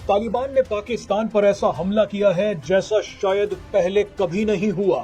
तालिबान ने पाकिस्तान पर ऐसा हमला किया है जैसा शायद पहले कभी नहीं हुआ।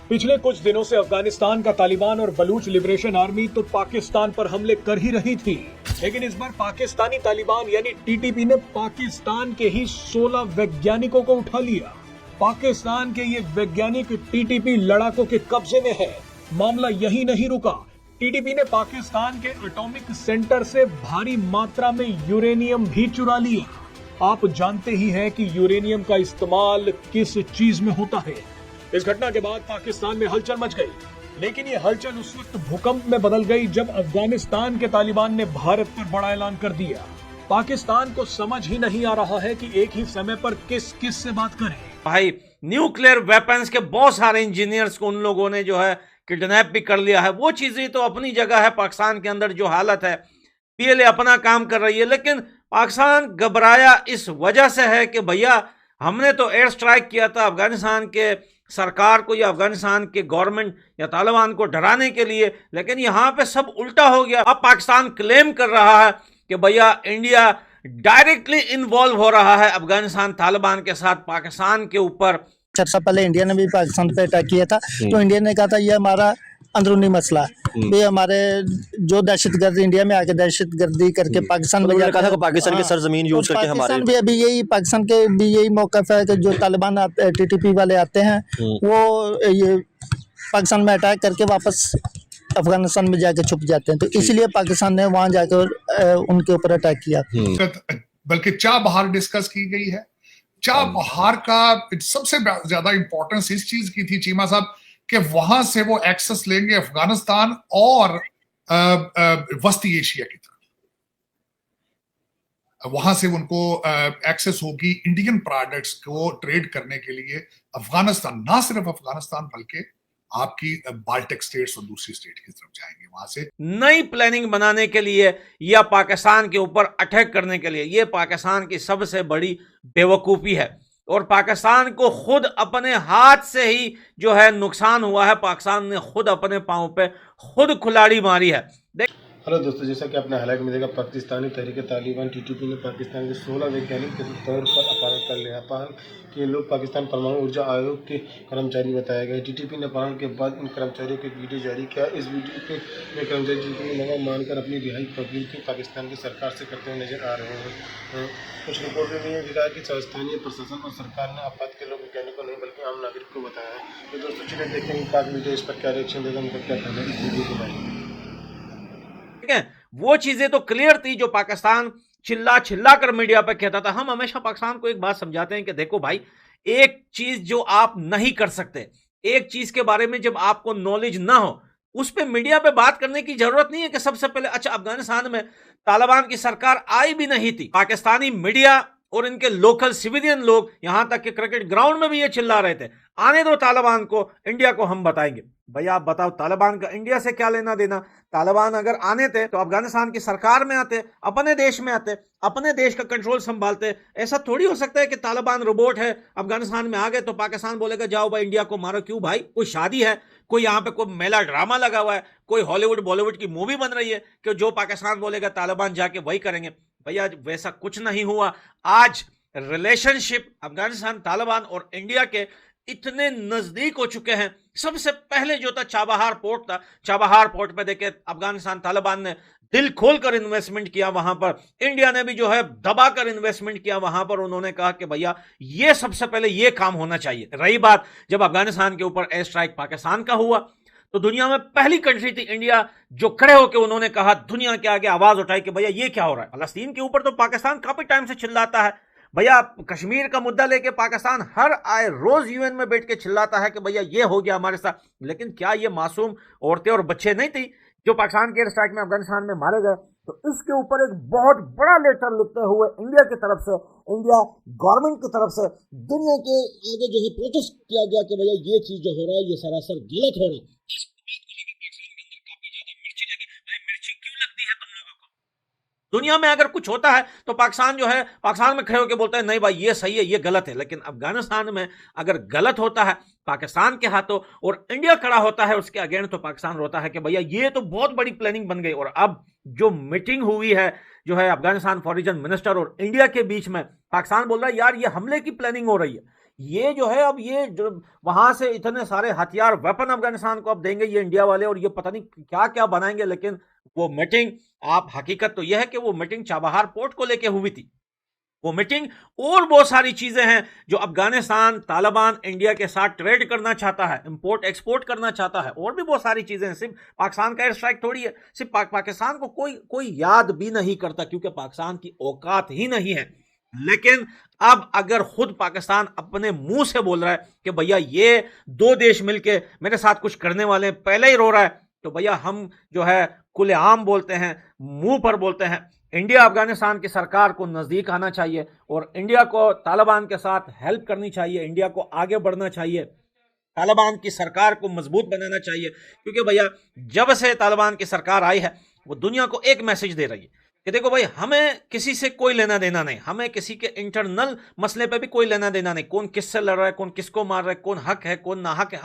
पिछले कुछ दिनों से अफगानिस्तान का तालिबान और बलूच लिबरेशन आर्मी तो पाकिस्तान पर हमले कर ही रही थी, लेकिन इस बार पाकिस्तानी तालिबान यानी टीटीपी ने पाकिस्तान के ही 16 वैज्ञानिकों को उठा लिया। पाकिस्तान के ये वैज्ञानिक टीटीपी लड़ाकों के कब्जे में है। मामला यही नहीं रुका, टीटीपी ने पाकिस्तान के एटॉमिक सेंटर से भारी मात्रा में यूरेनियम भी चुरा लिया। आप जानते ही हैं कि यूरेनियम का इस्तेमाल किस चीज में होता है। इस घटना के बाद पाकिस्तान में हलचल मच गई, लेकिन ये हलचल उस वक्त भूकंप में बदल गई जब अफगानिस्तान के तालिबान ने भारत पर बड़ा ऐलान कर दिया। पाकिस्तान को समझ ही नहीं आ रहा है कि एक ही समय पर किस किस से बात करें। भाई न्यूक्लियर वेपन्स के बहुत सारे इंजीनियर्स को उन लोगों ने जो है किडनैप भी कर लिया है। वो चीजें तो अपनी जगह है, पाकिस्तान के अंदर जो हालत है, पीएलए अपना काम कर रही है, लेकिन पाकिस्तान घबराया इस वजह से है कि भैया हमने तो एयर स्ट्राइक किया था अफगानिस्तान के सरकार को या अफगानिस्तान के गवर्नमेंट या तालिबान को डराने के लिए, लेकिन यहां पे सब उल्टा हो गया। अब पाकिस्तान क्लेम कर रहा है कि भैया इंडिया डायरेक्टली इन्वॉल्व हो रहा है अफगानिस्तान तालिबान के साथ। पाकिस्तान के ऊपर सबसे पहले इंडिया ने भी पाकिस्तान पे अटैक किया था, तो इंडिया ने कहा था ये हमारा अंदरूनी मसला है, ये हमारे जो दहशतगर्द इंडिया में आके दहशतगर्दी करके पाकिस्तान में कहा था पाकिस्तान की सरजमीन यूज करके हमारे भी अभी यही पाकिस्तान के भी यही मौक़िफ़ है कि जो तालिबान टीटीपी वाले आते हैं वो ये पाकिस्तान में अटैक करके वापस अफगानिस्तान में जाके छुप जाते हैं, तो इसलिए पाकिस्तान ने वहां जाकर उनके ऊपर अटैक किया। बल्कि चाबहार डिस्कस की गई है। चाबहार का सबसे ज्यादा इंपॉर्टेंस इस चीज की थी चीमा साहब कि वहां से वो एक्सेस लेंगे अफगानिस्तान और वस्ती एशिया की तरफ। वहां से उनको एक्सेस होगी इंडियन प्रोडक्ट्स को ट्रेड करने के लिए। अफगानिस्तान, ना सिर्फ अफगानिस्तान बल्कि आपकी बाल्टिक स्टेट्स और दूसरी स्टेट की तरफ जाएंगे। वहां से नई प्लानिंग बनाने के लिए या पाकिस्तान के ऊपर अटैक करने के लिए, यह पाकिस्तान की सबसे बड़ी बेवकूफी है और पाकिस्तान को खुद अपने हाथ से ही जो है नुकसान हुआ है। पाकिस्तान ने खुद अपने पांव पे खुद कुल्हाड़ी मारी है। हेलो दोस्तों, जैसा कि आपने हाईलाइट में देखा, पाकिस्तानी तहरीक तालिबान टीटीपी ने पाकिस्तान के 16 वैज्ञानिक के तौर पर अपहरण कर लिया। अपहरण के लोग पाकिस्तान परमाणु ऊर्जा आयोग के कर्मचारी बताए गए। टीटीपी ने अपहरण के बाद इन कर्मचारियों के वीडियो जारी किया। इस वीडियो के में कर्मचारी टीटीपी ने लगा मानकर अपनी रिहाई की अपील की पाकिस्तान की सरकार से करते हुए नजर आ रहे हैं। कुछ रिपोर्ट में यह दिखा कि स्थानीय प्रशासन और सरकार ने आपात के लोग वैज्ञानिकों नहीं बल्कि आम नागरिक को बताया है। तो दोस्तों चलिए देखते हैं पाक मीडिया इस पर क्या रिएक्शन देगा, उनका क्या कहना है इस वीडियो के बारे में। वो चीजें तो क्लियर थी जो पाकिस्तान चिल्ला चिल्ला कर मीडिया पर कहता था। हम हमेशा पाकिस्तान को एक बात समझाते हैं कि देखो भाई, एक चीज जो आप नहीं कर सकते, एक चीज के बारे में जब आपको नॉलेज ना हो, उस पे मीडिया पे बात करने की जरूरत नहीं है कि सबसे पहले अच्छा अफगानिस्तान में तालिबान की सरकार आई भी नहीं थी। पाकिस्तानी मीडिया और इनके लोकल सिविलियन लोग, यहां तक कि क्रिकेट ग्राउंड में भी ये चिल्ला रहे थे, आने दो तालिबान को, इंडिया को हम बताएंगे। भैया आप बताओ, तालिबान का इंडिया से क्या लेना देना? तालिबान अगर आने थे तो अफगानिस्तान की सरकार में आते, अपने देश में आते, अपने देश का कंट्रोल संभालते। ऐसा थोड़ी हो सकता है कि तालिबान रोबोट है, अफगानिस्तान में आ गए तो पाकिस्तान बोलेगा जाओ भाई इंडिया को मारो। क्यों भाई? कोई शादी है, कोई यहाँ पे कोई मेला ड्रामा लगा हुआ है, कोई हॉलीवुड बॉलीवुड की मूवी बन रही है कि जो पाकिस्तान बोलेगा तालिबान जाके वही करेंगे? भैया वैसा कुछ नहीं हुआ। आज रिलेशनशिप अफगानिस्तान, तालिबान और इंडिया के इतने नजदीक हो चुके हैं। सबसे पहले जो था चाबहार पोर्ट था, चाबहार पोर्ट पे देखे अफगानिस्तान तालिबान ने दिल खोलकर इन्वेस्टमेंट किया वहां पर, इंडिया ने भी जो है दबाकर इन्वेस्टमेंट किया वहां पर। उन्होंने कहा कि भैया ये सबसे पहले ये काम होना चाहिए। रही बात जब अफगानिस्तान के ऊपर एयर स्ट्राइक पाकिस्तान का हुआ तो दुनिया में पहली कंट्री थी इंडिया जो खड़े होकर उन्होंने कहा, दुनिया के आगे आवाज उठाई कि भैया ये क्या हो रहा है। फलस्तीन के ऊपर तो पाकिस्तान काफी टाइम से चिल्लाता है। भैया कश्मीर का मुद्दा लेके पाकिस्तान हर आए रोज यूएन में बैठ के चिल्लाता है कि भैया ये हो गया हमारे साथ। लेकिन क्या ये मासूम औरतें और बच्चे नहीं थी जो पाकिस्तान के एयर स्ट्राइक में अफगानिस्तान में मारे गए? तो इसके ऊपर एक बहुत बड़ा लेटर लिखते हुए इंडिया की तरफ से, इंडिया गवर्नमेंट की तरफ से दुनिया के आगे जो है प्रोटेस्ट किया गया कि भैया ये चीज जो हो रहा है ये सरासर गलत हो रहा है। दुनिया में अगर कुछ होता है तो पाकिस्तान जो है, पाकिस्तान में खड़े होकर बोलता है नहीं भाई ये सही है, ये गलत है। लेकिन अफगानिस्तान में अगर गलत होता है पाकिस्तान के हाथों और इंडिया खड़ा होता है उसके अगेंस्ट, तो पाकिस्तान रोता है कि भैया ये तो बहुत बड़ी प्लानिंग बन गई। और अब जो मीटिंग हुई है, जो है अफगानिस्तान फॉरेन मिनिस्टर और इंडिया के बीच में पाकिस्तान बोल रहा है यार ये हमले की प्लानिंग हो रही है, ये जो है अब ये जो वहां से इतने सारे हथियार वेपन अफगानिस्तान को अब देंगे ये इंडिया वाले और ये पता नहीं क्या क्या बनाएंगे। लेकिन वो मीटिंग, आप हकीकत तो यह है कि वो मीटिंग चाबहार पोर्ट को लेके हुई थी। वो मीटिंग और बहुत सारी चीजें हैं जो अफगानिस्तान तालिबान इंडिया के साथ ट्रेड करना चाहता है, इंपोर्ट एक्सपोर्ट करना चाहता है, और भी बहुत सारी चीजें हैं। सिर्फ पाकिस्तान का एयर स्ट्राइक थोड़ी है, सिर्फ पाकिस्तान को कोई याद भी नहीं करता क्योंकि पाकिस्तान की औकात ही नहीं है। लेकिन अब अगर खुद पाकिस्तान अपने मुंह से बोल रहा है कि भैया ये दो देश मिलके मेरे साथ कुछ करने वाले हैं, पहले ही रो रहा है, तो भैया हम जो है खुलेआम बोलते हैं, मुंह पर बोलते हैं। इंडिया अफगानिस्तान की सरकार को नजदीक आना चाहिए और इंडिया को तालिबान के साथ हेल्प करनी चाहिए, इंडिया को आगे बढ़ना चाहिए, तालिबान की सरकार को मजबूत बनाना चाहिए। क्योंकि भैया जब से तालिबान की सरकार आई है वो दुनिया को एक मैसेज दे रही है कि देखो भाई हमें किसी से कोई लेना देना नहीं, हमें किसी के इंटरनल मसले पे भी कोई लेना देना नहीं, कौन किससे लड़ रहा है, कौन किसको मार रहा है, कौन हक है कौन ना हक है,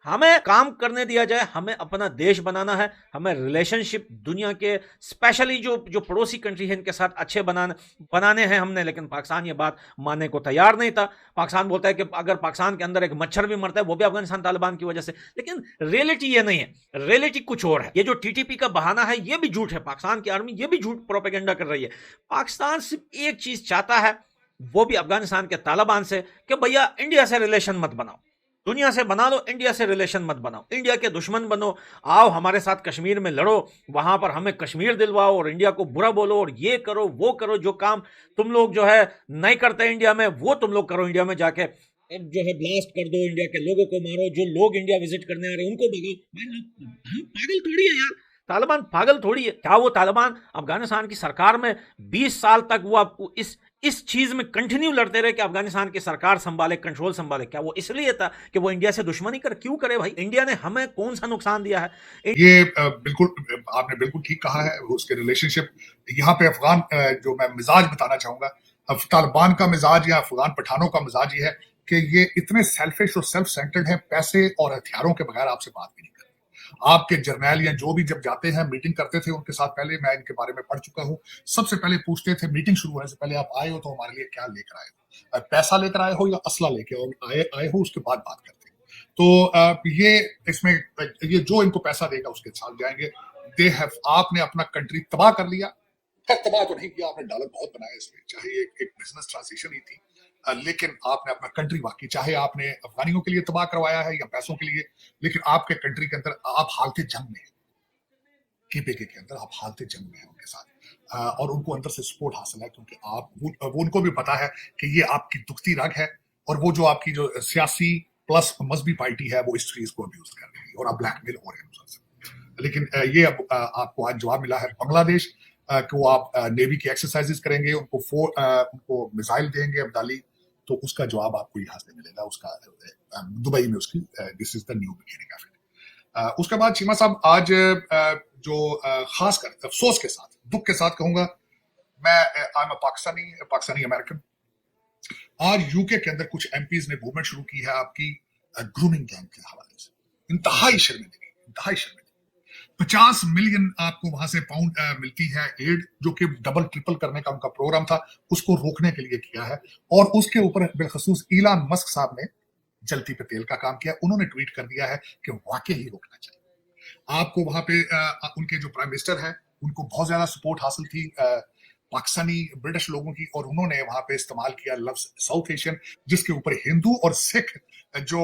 हमें काम करने दिया जाए, हमें अपना देश बनाना है, हमें रिलेशनशिप दुनिया के स्पेशली जो पड़ोसी कंट्री है इनके साथ अच्छे बनाने हैं हमने। लेकिन पाकिस्तान ये बात मानने को तैयार नहीं था। पाकिस्तान बोलता है कि अगर पाकिस्तान के अंदर एक मच्छर भी मरता है वो भी अफगानिस्तान तालिबान की वजह से, लेकिन रियलिटी ये नहीं है, रियलिटी कुछ और है। ये जो टीटीपी का बहाना है ये भी झूठ है, पाकिस्तान की आर्मी ये भी झूठ प्रोपेगेंडा कर रही है। पाकिस्तान सिर्फ एक चीज चाहता है, वो भी अफगानिस्तान के तालिबान से, कि भैया इंडिया से रिलेशन मत बनाओ, दुनिया से बना लो, इंडिया से रिलेशन मत बनाओ, इंडिया के दुश्मन बनो, आओ हमारे साथ कश्मीर में लड़ो, वहां पर हमें कश्मीर दिलवाओ और इंडिया को बुरा बोलो और ये करो वो करो, जो काम तुम लोग जो है नहीं करते इंडिया में वो तुम लोग करो इंडिया में जाके, अब जो है ब्लास्ट कर दो, इंडिया के लोगों को मारो, जो लोग इंडिया विजिट करने आ रहे हैं उनको भगाओ। हम पागल थोड़ी है यार, तालिबान पागल थोड़ी है। क्या वो तालिबान अफगानिस्तान की सरकार में 20 साल तक वो आपको इस चीज में कंटिन्यू लड़ते रहे कि अफगानिस्तान की सरकार संभाले, कंट्रोल संभाले? क्या वो इसलिए था कि वो इंडिया से दुश्मनी क्यों करे भाई? इंडिया ने हमें कौन सा नुकसान दिया है? ये बिल्कुल आपने बिल्कुल ठीक कहा है। उसके रिलेशनशिप यहाँ पे अफगान जो मैं मिजाज बताना चाहूंगा, तालिबान का मिजाज या अफगान पठानों का मिजाज ये है कि ये इतने सेल्फिश और सेल्फ सेंटर्ड हैं, पैसे और हथियारों के बगैर आपसे बात भी नहीं करते। आपके जर्नैल या जो भी जब जाते हैं मीटिंग करते थे उनके साथ, पहले मैं इनके बारे में पढ़ चुका हूं, सबसे पहले पूछते थे मीटिंग शुरू होने से पहले आप आए हो तो हमारे लिए क्या लेकर आए हो, पैसा लेकर आए हो या असला लेकर आए हो, उसके बाद बात करते हैं। तो ये इसमें ये जो इनको पैसा देगा उसके साथ जाएंगे। आपने अपना कंट्री तबाह कर लिया, तबाह तो नहीं किया, आपने डॉलर बहुत बनाया इसमें, चाहे एक बिजनेस ट्रांजिशन ही थी, लेकिन आपने अपना कंट्री वाकई, चाहे आपने अफगानियों के लिए तबाह करवाया है या पैसों के लिए, लेकिन आपके कंट्री के अंदर आप हालते जंग में हैं, केपीके के अंदर आप हालते जंग में हैं उनके साथ, और उनको अंदर से सपोर्ट हासिल है क्योंकि आप वो उनको भी पता है कि ये आपकी दुखती रग है और वो जो आपकी जो सियासी प्लस मजहबी पार्टी है वो इस चीज को अब्यूज कर रही है और आप ब्लैकमेल हो रहे हैं। लेकिन ये अब आपको आज जवाब मिला है बांग्लादेश कि वो आप नेवी की एक्सरसाइजेस करेंगे, उनको मिसाइल देंगे अब्दाली, तो उसका जवाब आपको यहाँ से मिलेगा, उसका दुबई में उसकी this is the new beginning of it. उसके बाद चीमा साहब आज जो खासकर अफसोस के साथ, दुख के साथ कहूंगा मैं, आई एम पाकिस्तानी अमेरिकन, आज यूके के अंदर कुछ एमपीज ने मूवमेंट शुरू की है आपकी ग्रूमिंग गैंग के हवाले से। इंतहाई शर्मिंदगी 50 मिलियन आपको वहां से पाउंड मिलती है एड, जो कि डबल ट्रिपल करने का उनका प्रोग्राम था, उसको रोकने के लिए किया है। और उसके ऊपर बिलखसूस इलान मस्क साहब ने जलती पे तेल का काम किया। उन्होंने ट्वीट कर दिया है कि वाकई ही रोकना चाहिए। आपको वहां पे उनके जो प्राइम मिनिस्टर है उनको बहुत ज्यादा सपोर्ट हासिल थी पाकिस्तानी ब्रिटिश लोगों की, और उन्होंने वहां पे इस्तेमाल किया लफ्ज साउथ एशियन, जिसके ऊपर हिंदू और सिख जो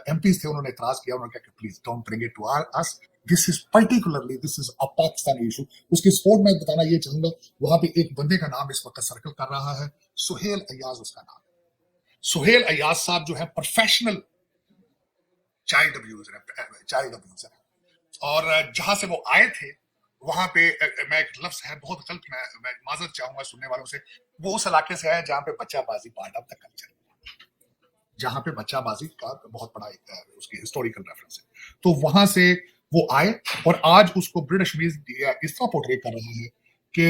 एमपीज थे उन्होंने इतराज किया। उन्होंने कहा कि please don't bring it to us, this is a Pakistani issue. उसकी सपोर्ट में बताना ये चाहूंगा, वहां पे एक बंदे का नाम इस वक्त सर्कल कर रहा है, सुहेल अयाज उसका नाम। सुहेल अयाज साहब जो है प्रोफेशनल चाइल्ड अब्यूजर है, और जहां से वो आए थे वहां पे, मैं एक लफ्ज है बहुत गलत, मैं माजरत चाहूंगा सुनने वालों से, वो उस इलाके से है जहां पे बच्चाबाजी पार्ट ऑफ द कल्चर, जहां पे बच्चाबाजी का बहुत बड़ा उसकी हिस्टोरिकल रेफरेंस है। तो वहां से वो आए और आज उसको ब्रिटिश मीडिया इस तरह पोर्ट्रे कर रहा है कि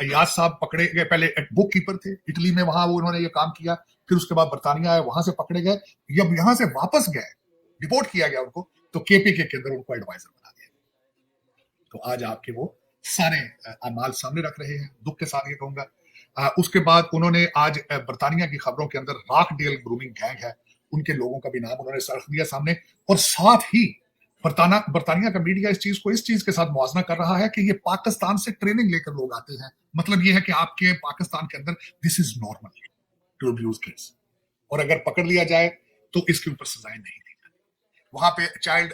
अयाज साहब पकड़े गए, पहले बुक कीपर थे इटली में, वहां उन्होंने ये काम किया, फिर उसके बाद बर्तानिया आए, वहां से पकड़े गए, जब यहां से वापस गए, डिपोर्ट किया गया उनको, तो केपीके के अंदर उनको एडवाइजर बना दिया। तो आज आपके वो सारे अमाल सामने रख रहे हैं, दुख के साथ ये कहूंगा। उसके बाद उन्होंने आज बर्तानिया की खबरों के अंदर रॉकडेल ग्रूमिंग गैंग है, उनके लोगों का भी नाम उन्होंने रख दिया सामने, और साथ ही बर्तानिया का मीडिया इस चीज के साथ मुआवजा कर रहा है कि ये पाकिस्तान से ट्रेनिंग लेकर लोग आते हैं। मतलब ये है कि आपके पाकिस्तान के अंदर this is normal to abuse kids, और अगर पकड़ लिया जाए तो इसके ऊपर सजाएं नहीं दी जाती। वहां पे चाइल्ड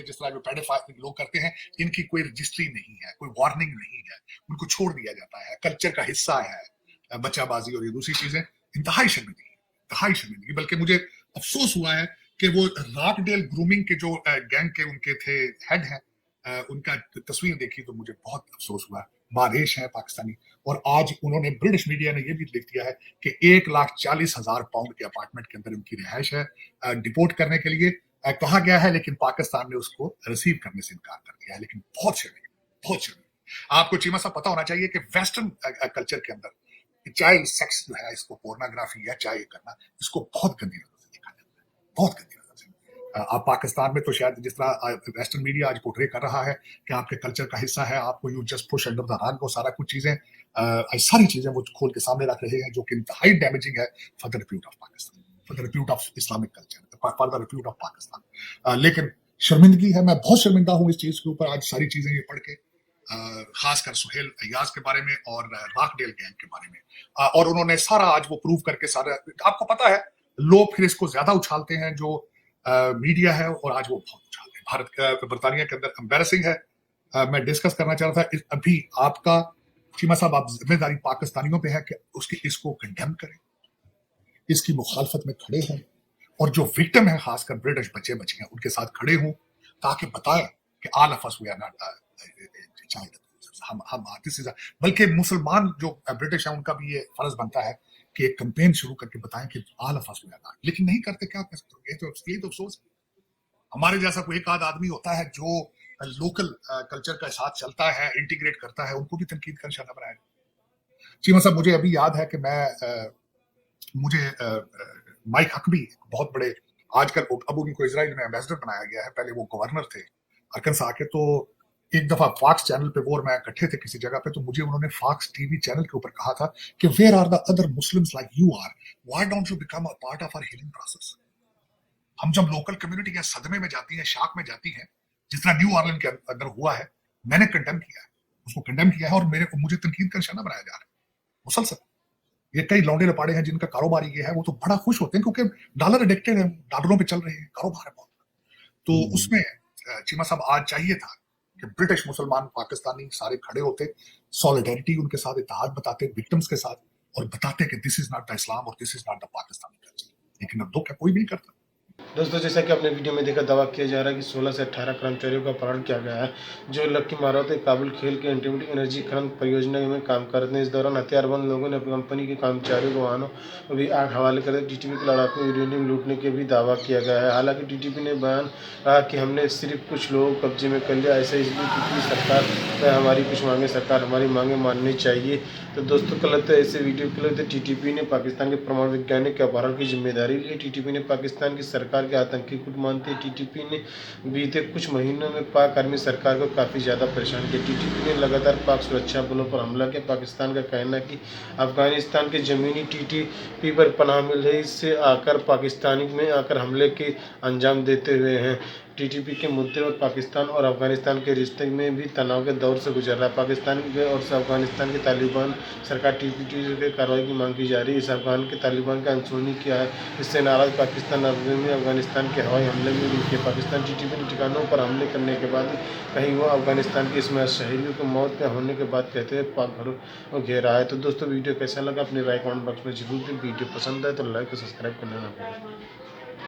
जिस तरह जो पेडोफाइल लोग करते हैं, इनकी कोई रजिस्ट्री नहीं है, कोई वार्निंग नहीं है, उनको छोड़ दिया जाता है, कल्चर का हिस्सा है बच्चाबाजी और ये दूसरी चीजें। इंतहाई शर्मिंदगी। बल्कि मुझे अफसोस हुआ है कि वो रॉकडेल ग्रूमिंग के जो गैंग के उनके थे हेड हैं, उनका तस्वीर देखी तो मुझे बहुत अफसोस हुआ। बारिश है पाकिस्तानी, और आज उन्होंने ब्रिटिश मीडिया ने यह भी लिख दिया है कि 1,40,000 पाउंड के अपार्टमेंट के अंदर उनकी रिहाइश है। डिपोर्ट करने के लिए कहा गया है, लेकिन पाकिस्तान ने उसको रिसीव करने से इनकार कर दिया है। लेकिन बहुत शर्मिंदगी। आपको चीमा साहब पता होना चाहिए कि वेस्टर्न कल्चर के अंदर चाइल्ड सेक्स जो है, इसको पोर्नोग्राफी या चाहे करना, इसको बहुत गंदी नजर से देखा जाता है, बहुत गंदी नजर से। आप पाकिस्तान में तो शायद जिस तरह वेस्टर्न मीडिया आज पोर्ट्रे कर रहा है कि आपके कल्चर का हिस्सा है, आपको you just push under the rug, वो सारा कुछ चीजें सारी चीजें वो खोल के सामने रख रहे हैं, जो कि इंतहाई डैमेजिंग है for the repute of Pakistan, for the repute of Islamic culture, for the repute of Pakistan. लेकिन शर्मिंदगी है, मैं बहुत शर्मिंदा हूँ इस चीज के ऊपर आज सारी चीजें ये पढ़ के, खासकर सुहेल अय्याज के बारे में और रॉकडेल गैंग के बारे में। और उन्होंने सारा आज वो प्रूव करके सारा, आपको पता है लोग फिर इसको ज्यादा उछालते हैं जो मीडिया है, और आज वो बहुत उछालते हैं। भारत का बर्तानिया के अंदर एम्बैरेसिंग है। मैं डिस्कस करना चाह रहा था अभी आपका चीमा साहब, आप जिम्मेदारी पाकिस्तानियों पे है कि इसको कंडेम करें, इसकी मुखालफत में खड़े हों, और जो विक्टिम है खासकर ब्रिटिश बच्चे बच्चियां उनके साथ खड़े हों, ताकि बताएं कि all of us we are not child, हम बल्कि मुसलमान जो ब्रिटिश है उनका भी ये फर्ज बनता है कि एक कैंपेन शुरू करके बताएं कि all of us we are not, लेकिन नहीं करते। क्या कर सकते? यही तो अफसोस है। हमारे जैसा कोई एक आध आदमी होता है जो लोकल कल्चर का साथ चलता है, इंटीग्रेट करता है, उनको भी तनकीद का निशाना बनाया। चीमा साहब, मुझे अभी याद है कि मुझे माइक हकबी बहुत बड़े, आजकल अब उनको इजराइल में एम्बेसडर बनाया गया है, पहले वो गवर्नर थे अरकानसा के। तो एक दफा फॉक्स चैनल पे वो और मैं इकट्ठे थे किसी जगह पे, तो मुझे उन्होंने फॉक्स टीवी चैनल के ऊपर कहा था कि where are the other Muslims like you are, why don't you become a part of our healing process. हम जब लोकल कम्युनिटी के सदमे में जाती है, शाक में जाती है, जिस तरह न्यू ऑरलिन के अंदर हुआ है, मैंने कंडेम किया है, उसको कंडेम किया है, और मुझे तनकीद का निशाना बनाया जा रहा है मुसलसल। ये कई लौंडे लपाड़े हैं जिनका कारोबार ये है, वो तो बड़ा खुश होते हैं क्योंकि डॉलर एडिक्टेड है, डॉलरों पे चल रहे हैं, कारोबार है बहुत। तो उसमें चीमा साहब आज चाहिए था कि ब्रिटिश मुसलमान पाकिस्तानी सारे खड़े होते, सॉलिडेरिटी उनके साथ, इत्तेहाद बताते विक्टिम्स के साथ, और बताते कि दिस इज नॉट द इस्लाम और this is not the Pakistani culture. लेकिन अब दुख है, कोई भी नहीं करता। दोस्तों, जैसा कि आपने वीडियो में देखा, दावा किया जा रहा है कि 16 से 18 कर्मचारियों का अपहरण किया गया है, जो लक्की मारुति काबुल खेल के इंटीग्रेटेड एनर्जी खनन परियोजना में काम करते हैं। इस दौरान हथियारबंद लोगों ने अपनी कंपनी के कर्मचारियों को वाहनों को भी आग हवाले कर टीटीपी के लड़ाकू यूरेनियम लूटने के भी दावा किया गया है। हालांकि टीटीपी ने बयान कहा कि हमने सिर्फ कुछ लोगों को कब्जे में कर लिया, ऐसा इसलिए क्योंकि सरकार से हमारी कुछ मांगे, सरकार हमारी मांगे माननी चाहिए। तो दोस्तों, गलत है ऐसे वीडियो के लिए टीटीपी ने पाकिस्तान के परमाणु वैज्ञानिक के अपहरण की जिम्मेदारी ली। टीटीपी ने पाकिस्तान की सरकार के आतंकी गुट मानती है। टीटीपी ने बीते कुछ महीनों में पाक आर्मी सरकार को काफ़ी ज़्यादा परेशान किया। टीटीपी ने लगातार पाक सुरक्षा बलों पर हमला किया। पाकिस्तान का कहना है कि अफगानिस्तान के ज़मीनी टीटीपी पर पनाह मिल है, इससे आकर पाकिस्तानी में आकर हमले के अंजाम देते हुए हैं। टीटीपी के मुद्दे और पाकिस्तान और अफगानिस्तान के रिश्ते में भी तनाव के दौर से गुजर रहा है। पाकिस्तान के और अफगानिस्तान की तालिबान सरकार टीटीपी की कार्रवाई की मांग की जा रही है। इस अफगान के तालिबान का अनसुनी किया है, इससे नाराज पाकिस्तान अफगानिस्तान के हवाई हमले में रुके। पाकिस्तान टीटीपी के ठिकानों पर हमले करने के बाद कहीं वो अफगानिस्तान के इसमें शहीदों की मौत के होने के बाद कहते हैं पाक घरों को घेरा है। तो दोस्तों, वीडियो कैसा लगा अपने राय कमेंट बॉक्स में जरूर दें। वीडियो पसंद है तो लाइक और सब्सक्राइब करना ना भूलें।